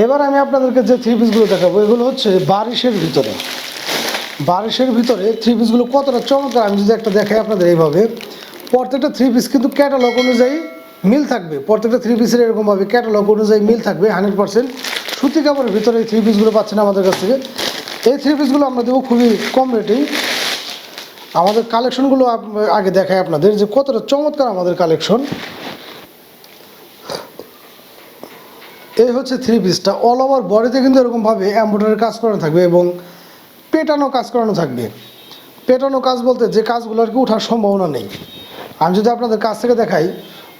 এবার আমি আপনাদেরকে যে থ্রি পিসগুলো দেখাবো এগুলো হচ্ছে বারিশের ভিতরে। বারিশের ভিতরে থ্রি পিসগুলো কতটা চমৎকার আমি যদি একটা দেখাই আপনাদের এইভাবে, প্রত্যেকটা থ্রি পিস কিন্তু ক্যাটালগ অনুযায়ী মিল থাকবে। প্রত্যেকটা থ্রি পিসের এরকমভাবে ক্যাটালগ অনুযায়ী মিল থাকবে 100%। সুতি কাপড়ের ভিতরে এই থ্রি পিসগুলো পাচ্ছেন আমাদের কাছ থেকে। এই থ্রি পিসগুলো আমরা দেবো খুবই কম রেটেই। আমাদের কালেকশনগুলো আগে দেখাই আপনাদের যে কতটা চমৎকার আমাদের কালেকশন। এই হচ্ছে থ্রি পিসটা, অল ওভার বডিতে কিন্তু এরকমভাবে এমব্রয়ডারি কাজ করানো থাকবে এবং পেটানো কাজ করানো থাকবে। পেটানো কাজ বলতে যে কাজগুলো আর কি ওঠার সম্ভাবনা নেই। আমি যদি আপনাদের কাছ থেকে দেখাই,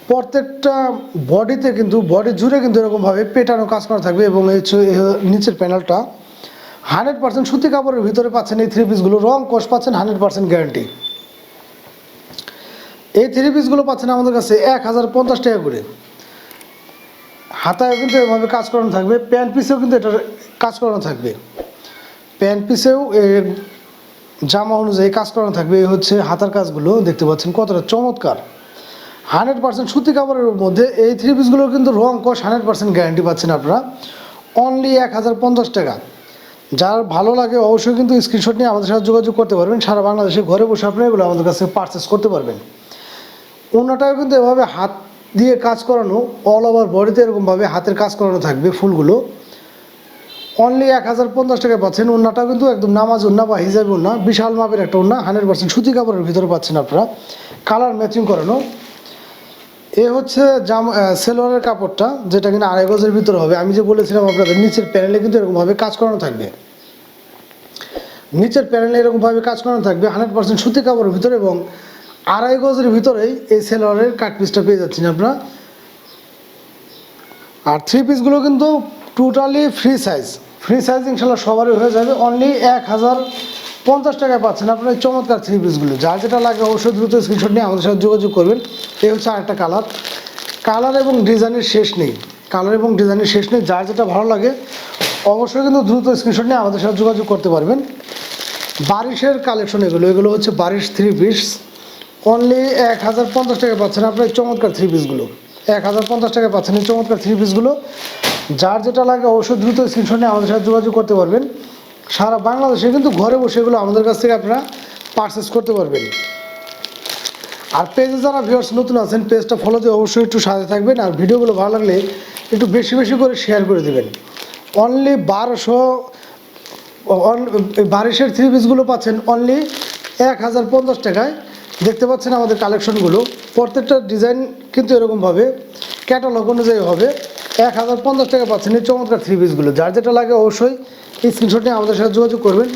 প্রত্যেকটা বডিতে কিন্তু বডি জুড়ে কিন্তু এরকমভাবে পেটানো কাজ করা থাকবে এবং এই নিচের প্যানেলটা 100% সুতি কাপড়ের ভিতরে পাচ্ছেন। এই থ্রি পিসগুলো রং কোষ পাচ্ছেন 100% গ্যারান্টি। এই থ্রি পিসগুলো পাচ্ছেন আমাদের কাছে 1050 টাকা করে। হাতায় কিন্তু এভাবে কাজ করানো থাকবে, প্যান্ট পিসেও কিন্তু এটার কাজ করানো থাকবে। প্যান্ট পিসেও জামা অনুযায়ী কাজ করানো থাকবে। এই হচ্ছে হাতার কাজগুলো, দেখতে পাচ্ছেন কতটা চমৎকার। 100% সুতি কাপড়ের মধ্যে এই থ্রি পিসগুলো কিন্তু রং কোষ 100% গ্যারান্টি পাচ্ছেন আপনারা। অনলি 1050 টাকা। যার ভালো লাগে অবশ্যই কিন্তু স্ক্রিনশট নিয়ে আমাদের সাথে যোগাযোগ করতে পারবেন। সারা বাংলাদেশে ঘরে বসে আপনি এগুলো আমাদের কাছে পারচেস করতে পারবেন। অন্যটাও কিন্তু এভাবে হাত দিয়ে কাজ করানো, অল ওভার বডিতে এরকমভাবে হাতের কাজ করানো থাকবে ফুলগুলো। অনলি 1050 টাকা পাচ্ছেন। ওন্নাটাও কিন্তু একদম নামাজ ওন্না বা হিজাবি ওন্না, বিশাল মাপের একটা ওন্না, 100% সুতি কাপড়ের ভিতরে পাচ্ছেন আপনারা, কালার ম্যাচিং করানো। এ হচ্ছে সেলোয়ারের কাপড়টা, যেটা কিনা 2.5 গজের ভিতরে হবে। আমি যে বলেছিলাম আপনাদের নিচের প্যানেলে কিন্তু এরকমভাবে কাজ করানো থাকবে। নিচের প্যানেলে এরকমভাবে কাজ করানো থাকবে 100% সুতি কাপড়ের ভিতরে এবং 2.5 গজের ভিতরেই এই সেলোয়ারের কাট পিসটা পেয়ে যাচ্ছেন আপনারা। আর থ্রি পিসগুলো কিন্তু টোটালি ফ্রি সাইজ ইনশাল্লাহ সবারই হয়ে যাবে। অনলি 1050 টাকায় পাচ্ছেন আপনার এই চমৎকার থ্রি পিসগুলো। যার যেটা লাগে অবশ্যই দ্রুত স্ক্রিনশট নিয়ে আমাদের সাথে যোগাযোগ করবেন। এই হচ্ছে আরেকটা কালার এবং ডিজাইনের শেষ নেই। যার যেটা ভালো লাগে অবশ্যই কিন্তু দ্রুত স্ক্রিনশট নিয়ে আমাদের সাথে যোগাযোগ করতে পারবেন। বারিশের কালেকশন এগুলো হচ্ছে বারিশ থ্রি পিস। অনলি 1050 টাকায় পাচ্ছেন আপনার চমৎকার থ্রি পিসগুলো। 1050 টাকায় পাচ্ছেন এই চমৎকার থ্রি পিসগুলো। যার যেটা লাগে অবশ্যই দ্রুত স্ক্রিনশট নিয়ে আমাদের সাথে যোগাযোগ করতে পারবেন। সারা বাংলাদেশে কিন্তু ঘরে বসে এগুলো আমাদের কাছ থেকে আপনারা পারচেস করতে পারবেন। আর পেজে যারা ভিউয়ার্স নতুন আছেন, পেজটা ফলো দিয়ে অবশ্যই একটু সাথে থাকবেন। আর ভিডিওগুলো ভালো লাগলে একটু বেশি করে শেয়ার করে দেবেন। অনলি 1200 বারিশের থ্রি পিসগুলো পাচ্ছেন অনলি 1050 টাকায়। দেখতে পাচ্ছেন আমাদের কালেকশনগুলো, প্রত্যেকটা ডিজাইন কিন্তু এরকমভাবে ক্যাটালগ অনুযায়ী হবে। 1050 টাকা পাচ্ছেন এই চমৎকার থ্রি পিসগুলো। যার যেটা লাগে অবশ্যই এই স্ক্রিনশট নিয়ে আমাদের সাথে যোগাযোগ করবেন।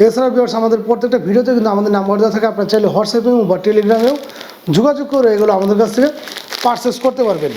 এছাড়া ভিউয়ার্স আমাদের প্রত্যেকটা ভিডিওতে কিন্তু আমাদের নাম্বার দেওয়া থাকে, আপনার চাইলে হোয়াটসঅ্যাপে বা টেলিগ্রামেও যোগাযোগ করে এগুলো আমাদের কাছ থেকে পারচেস করতে পারবেন।